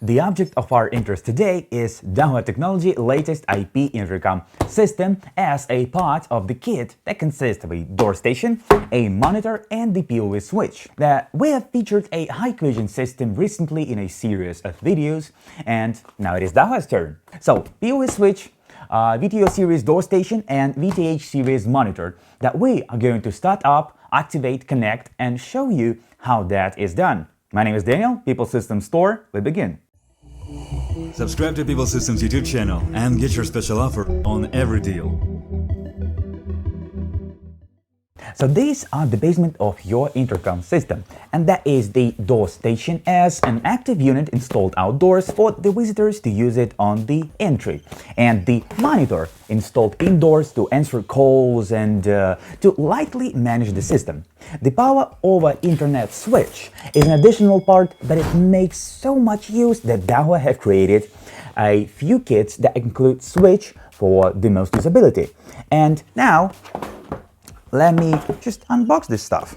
The object of our interest today is Dahua Technology latest IP-Intercom system as a part of the kit that consists of a door station, a monitor, and the PoE switch. That we have featured a high cohesion system recently in a series of videos, and now it is Dahua's turn. So PoE switch, VTO series door station, and VTH series monitor that we are going to start up, activate, connect, and show you how that is done. My name is Daniel, People Systems Store. We begin. Subscribe to People Systems YouTube channel and get your special offer on every deal. So these are the basement of your intercom system, and that is the door station as an active unit installed outdoors for the visitors to use it on the entry, and the monitor installed indoors to answer calls and to lightly manage the system. The power over internet switch is an additional part, but it makes so much use that Dahua have created a few kits that include switch for the most usability. And now let me just unbox this stuff.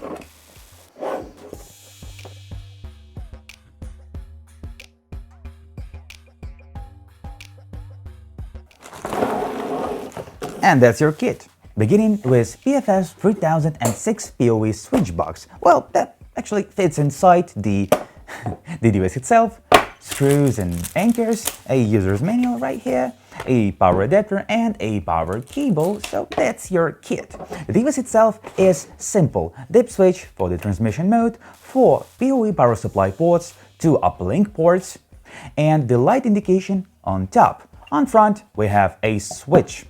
And that's your kit. Beginning with PFS 3006 PoE switch box. Well, that actually fits inside the device itself. Screws and anchors, a user's manual right here, a power adapter, and a power cable. So that's your kit. The device itself is simple. Dip switch for the transmission mode, 4 PoE power supply ports, 2 uplink ports, and the light indication on top. On front, we have a switch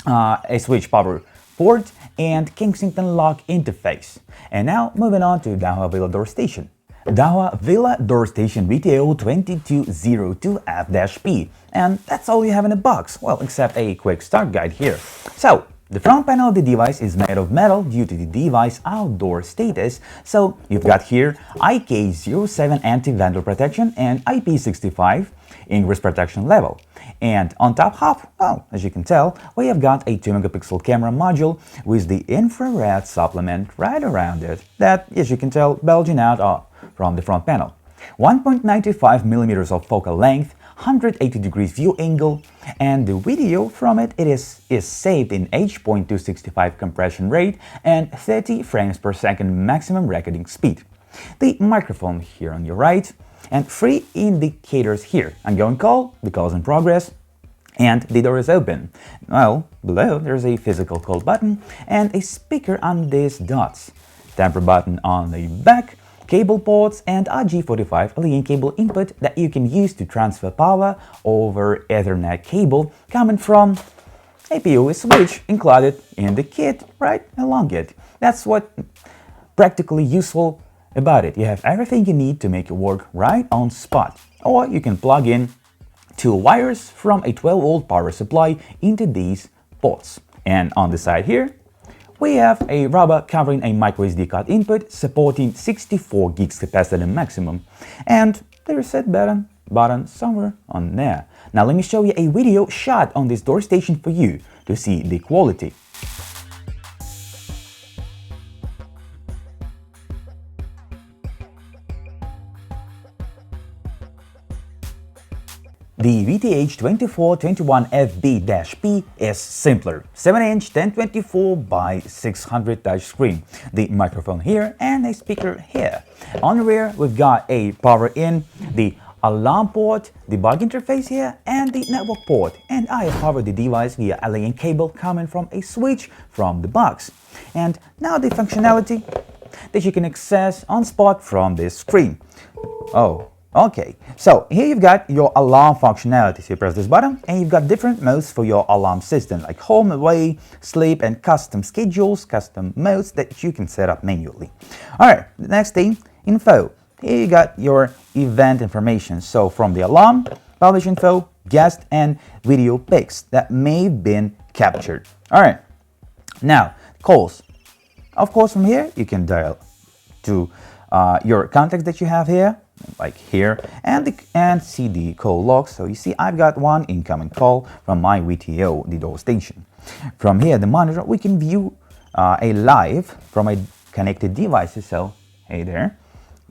power port and Kensington lock interface. And now moving on to Dahua Villa Door Station. Dahua Villa Door Station VTO2202F-P, and that's all you have in the box, well, except a quick start guide here. So, the front panel of the device is made of metal due to the device outdoor status, so you've got here IK07 anti-vandal protection and IP65 ingress protection level. And on top half, well, as you can tell, we have got a 2-megapixel camera module with the infrared supplement right around it that, as you can tell, bulging out from the front panel. 1.95 millimeters of focal length, 180 degrees view angle, and the video from it is saved in H.265 compression rate and 30 frames per second maximum recording speed. The microphone here on your right, and 3 indicators here. Ongoing call, the call is in progress, and the door is open. Well, below there's a physical call button and a speaker on these dots. Tamper button on the back, cable ports, and RG45 LEN cable input that you can use to transfer power over Ethernet cable coming from a PoE switch included in the kit right along it. That's what practically useful about it. You have everything you need to make it work right on spot. Or you can plug in 2 wires from a 12-volt power supply into these ports. And on the side here, we have a rubber covering a microSD card input supporting 64 gigs capacity maximum, and the reset button somewhere on there. Now let me show you a video shot on this door station for you to see the quality. The VTH2202F-P is simpler, 7-inch 1024 by 600 touchscreen, the microphone here and a speaker here. On the rear we've got a power in, the alarm port, debug interface here, and the network port, and I have powered the device via LAN cable coming from a switch from the box. And now the functionality that you can access on spot from this screen. Okay, so here you've got your alarm functionality. So you press this button and you've got different modes for your alarm system, like home, away, sleep, and custom schedules, custom modes that you can set up manually. Alright, the next thing, info. Here you got your event information. So from the alarm, publish info, guest, and video pics that may have been captured. Alright, now calls. Of course, from here you can dial to your contacts that you have here, like here, and see the call logs. So you see I've got one incoming call from my VTO, the door station. From here, the monitor, we can view a live from a connected devices. So hey there,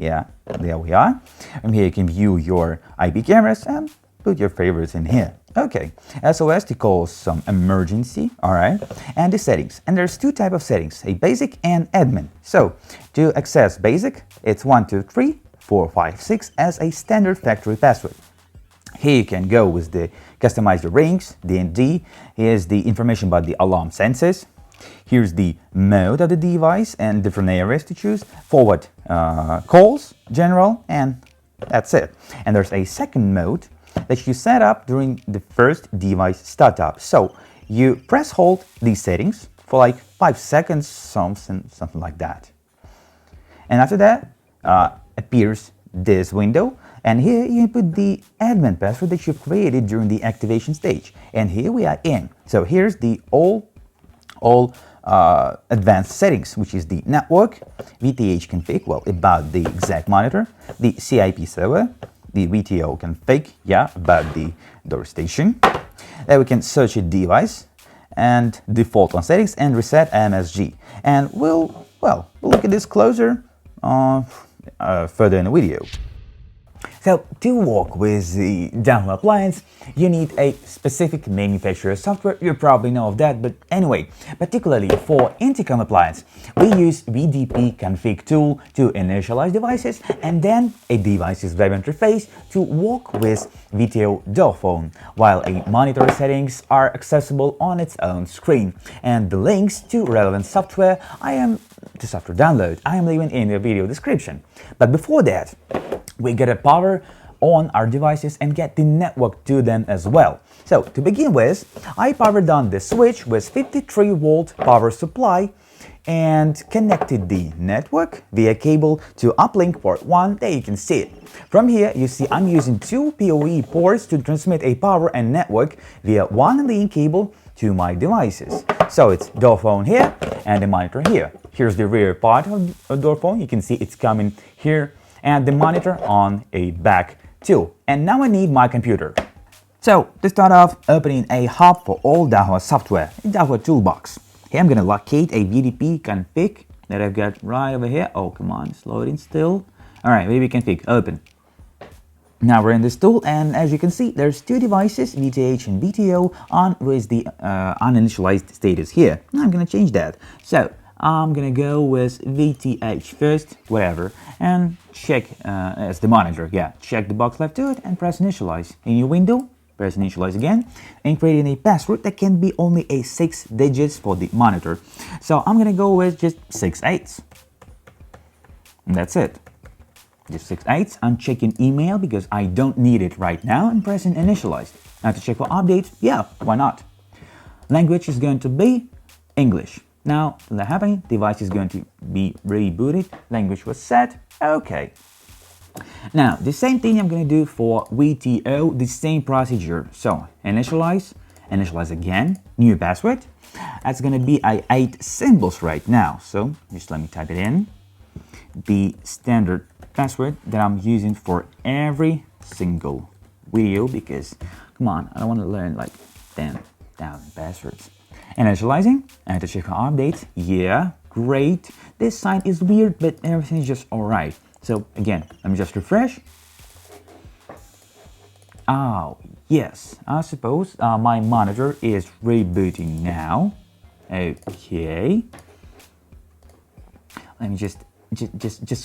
Yeah, there we are. From here you can view your IP cameras and put your favorites in here. Okay, SOS to call some emergency, all right, and the settings. And there's two types of settings, a basic and admin. So to access basic, it's 1234556 as a standard factory password. Here you can go with the customize the rings, DND. Here's the information about the alarm sensors. Here's the mode of the device and different areas to choose. Forward calls, general, and that's it. And there's a second mode that you set up during the first device startup. So you press hold these settings for like 5 seconds, something like that. And after that appears this window. And here you put the admin password that you've created during the activation stage. And here we are in. So here's the all advanced settings, which is the network, VTH config, well, about the exact monitor, the CIP server, the VTO config, yeah, about the door station. Then we can search a device and default on settings and reset MSG. And we'll look at this closer further in the video. So to work with the Dahua appliance, you need a specific manufacturer software. You probably know of that, but anyway, particularly for intercom appliance, we use ConfigTool to initialize devices and then a device's web interface to work with VTO door phone, while a monitor settings are accessible on its own screen. And the links to relevant software software download I am leaving in the video description. But before that, we gotta power on our devices and get the network to them as well. So to begin with, I powered on the switch with 53 volt power supply and connected the network via cable to uplink port 1. There you can see it. From here you see I'm using two PoE ports to transmit a power and network via one link cable to my devices. So it's door phone here and the monitor here. Here's the rear part of a door phone. You can see it's coming here, and the monitor on a back too. And now I need my computer. So to start off, opening a hub for all Dahua software, a Dahua toolbox. Here I'm gonna locate a VDP config that I've got right over here. Oh, come on, it's loading still. All right, VDP config, open. Now we're in this tool, and as you can see, there's two devices, VTH and VTO, on with the uninitialized status here. Now I'm gonna change that. So I'm gonna go with VTH first, whatever, and check as the monitor. Yeah, check the box left to it and press initialize. In your window, press initialize again, and creating a password that can be only a 6 digits for the monitor. So I'm gonna go with just 6/8. And that's it. Just 6/8. I'm checking email because I don't need it right now, and pressing initialize. Now to check for updates, yeah, why not? Language is going to be English. Now that happening, device is going to be rebooted. Language was set. Okay. Now the same thing I'm going to do for VTO, the same procedure. So initialize again, new password. That's going to be 8 symbols right now. So just let me type it in. The standard password that I'm using for every single video, because come on, I don't want to learn like 10,000 passwords. Initializing, and to check for updates. Yeah, great. This sign is weird, but everything is just alright. So again, let me just refresh. Oh, yes, I suppose my monitor is rebooting now. Okay. Let me just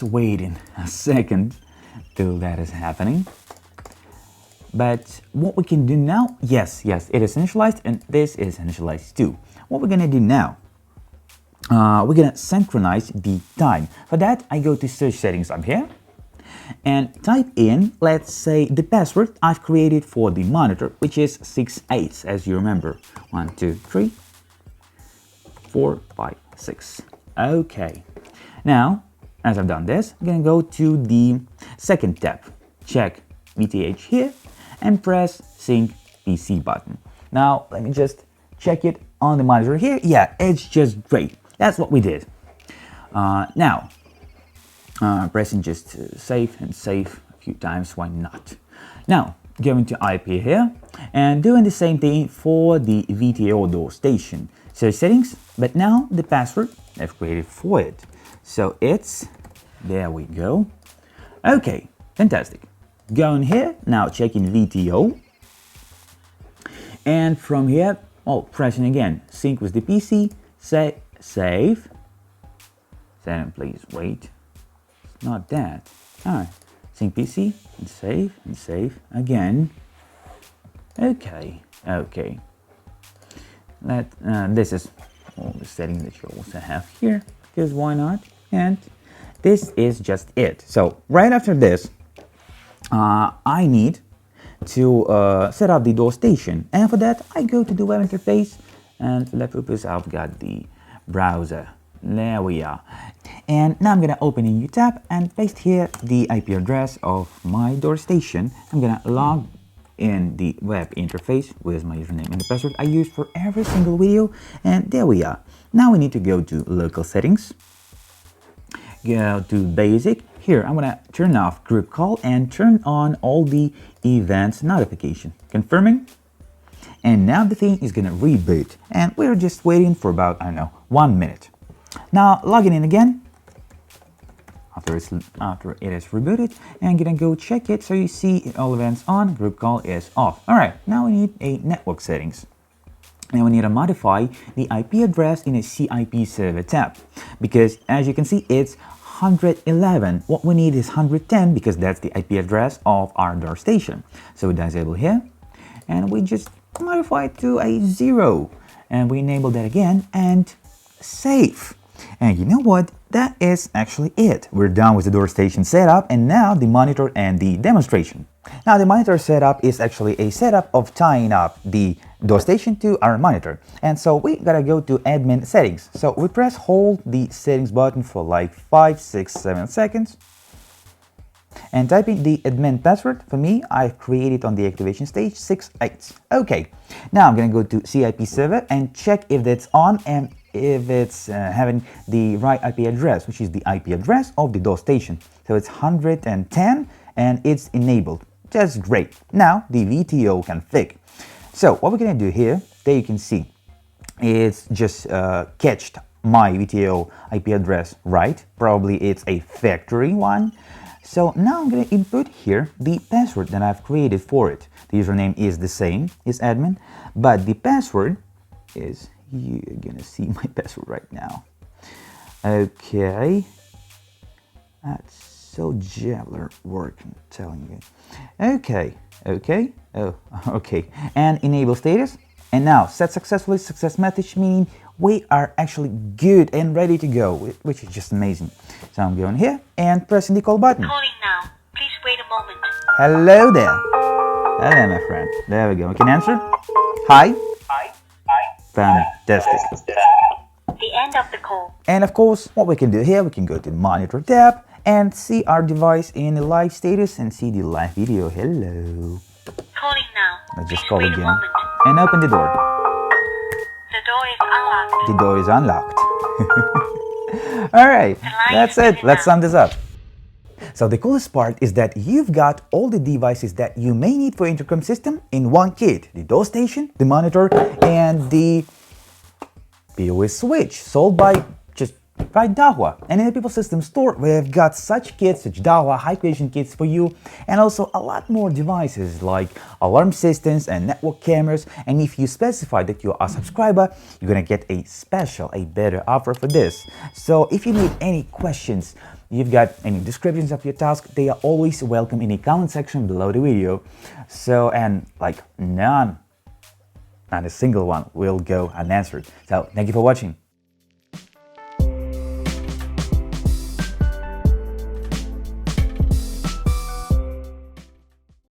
wait in a second till that is happening. But what we can do now, yes, it is initialized, and this is initialized too. What we're gonna do now, we're gonna synchronize the time. For that, I go to search settings up here and type in, let's say, the password I've created for the monitor, which is 6/8, as you remember. 1, 2, 3, 4, 5, 6. Okay. Now, as I've done this, I'm gonna go to the second tab, check VTH here, and press sync PC button. Now let me just check it on the monitor here. Yeah, it's just great. That's what we did. Now pressing just save and save a few times, why not? Now going to IP here and doing the same thing for the VTO door station. So settings, but now the password I've created for it. So it's, there we go, Okay, fantastic. Go in here, now checking VTO. And from here, pressing again, sync with the PC, say save. Then please wait. It's not that. Alright, sync PC and save again. Okay. This is all the settings that you also have here, because why not? And this is just it. So right after this, I need to set up the door station, and for that I go to the web interface, and for that purpose I've got the browser. There we are. And now I'm gonna open a new tab and paste here the IP address of my door station. I'm gonna log in the web interface with my username and the password I use for every single video, and there we are. Now we need to go to local settings, go to basic. Here I'm gonna turn off group call and turn on all the events notification, confirming. And now the thing is gonna reboot, and we're just waiting for about, I don't know, 1 minute. Now logging in again after it is rebooted, and I'm gonna go check it. So you see all events on, group call is off. All right, now we need a network settings, and we need to modify the IP address in a CIP server tab, because as you can see it's 111. What we need is 110, because that's the IP address of our door station. So we disable here, and we just modify it to a 0, and we enable that again and save. And you know what? That is actually it. We're done with the door station setup, and now the monitor and the demonstration. Now the monitor setup is actually a setup of tying up the door station to our monitor. And so we gotta go to admin settings. So we hold the settings button for like 5, 6, 7 seconds. And type in the admin password. For me, I've created on the activation stage 68. Okay, now I'm gonna go to CIP server and check if that's on and if it's having the right IP address, which is the IP address of the door station. So it's 110 and it's enabled. That's great. Now the VTO config. So what we're gonna do here, there you can see, it's just catched my VTO IP address right. Probably it's a factory one. So now I'm gonna input here the password that I've created for it. The username is the same, is admin, but the password is, you're gonna see my password right now. Okay, that's so jabbler work, I'm telling you. Okay, and enable status. And now set successfully, success message, meaning we are actually good and ready to go, which is just amazing. So I'm going here and pressing the call button. Calling now. Please wait a moment. Hello there. Hello, my friend. There we go. We can answer. Hi. Fantastic. The end of the call. And of course, what we can do here, we can go to the monitor tab and see our device in the live status and see the live video. Hello. Calling now. Let's just Please call wait a again moment. and open the door. The door is unlocked. The door is unlocked. All right, that's it. Let's sum this up. So the coolest part is that you've got all the devices that you may need for intercom system in one kit. The door station, the monitor, and the PoE switch sold by Dahua. And in the People System store, we've got such kits, such Dahua high creation kits for you, and also a lot more devices like alarm systems and network cameras. And if you specify that you're a subscriber, you're gonna get a better offer for this. So if you need any questions, you've got any descriptions of your task, they are always welcome in the comment section below the video. So, and like not a single one will go unanswered. So thank you for watching.